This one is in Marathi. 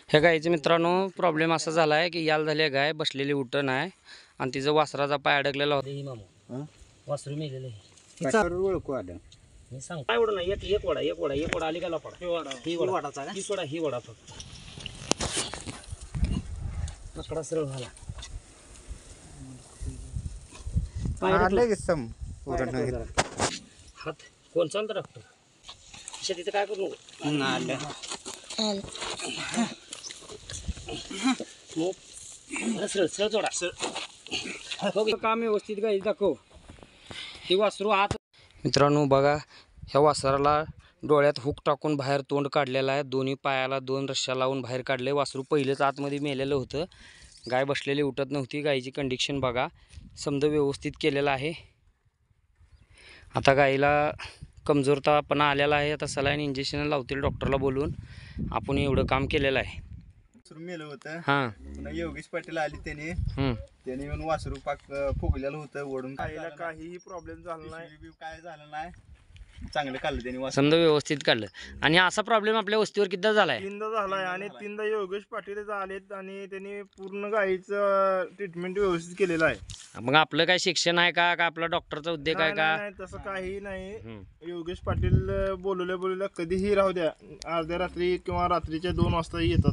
ह्या गाईचं मित्रांनो प्रॉब्लेम असा झाला आहे की याल झाली गाय बसलेली उठण आहे आणि तिचं वासराचा पाय अडकलेला होता. मामू वासरू मेलेलं आहे ओळखू आलं मी सांग काय एवढं नाही एक वडा आली का लपडा ही सोडा ही वडा फक्त नकडा सरळ झाला हात कोण चालतं डॉक्टर तिथं काय करू नको सरळ जोडा काम व्यवस्थित गाई दाखव ही वासरू आत. मित्रांनो बघा ह्या वासराला डोळ्यात हुक टाकून बाहेर तोंड काढलेलं आहे. दोन्ही पायाला 2 रश्श्या लावून बाहेर काढले. वासरू पहिलेच आतमध्ये मेलेलं होतं. गाय बसलेली उठत नव्हती. गायची कंडिशन बघा समजा व्यवस्थित केलेलं आहे. आता गाईला कमजोरतापणा आलेला आहे. आता सलाईन इंजेक्शन लावतील डॉक्टरला बोलून. आपण एवढं काम केलेलं आहे. मेलं होतं हां पुन्हा योगेश पाटील आली त्याने येऊन वासरू पाक फुगलेलं होतं ओढून काहीही प्रॉब्लेम झाला नाही काय झालं नाही चांगलं काढलं त्यांनी समजा व्यवस्थित काढलं. आणि असा प्रॉब्लेम आपल्या वस्तीवर किती झालाय 3दा झालाय आणि 3दा योगेश पाटील आलेत आणि त्यांनी पूर्ण गाईचं ट्रीटमेंट व्यवस्थित केलेलं आहे. मग आपलं काय शिक्षण आहे का आपला डॉक्टरचा उद्योग आहे का? नाही तसं काही नाही. योगेश पाटील बोलवल्या कधीही राहू द्या अर्ध्या रात्री किंवा रात्रीच्या 2 वाजता येतात.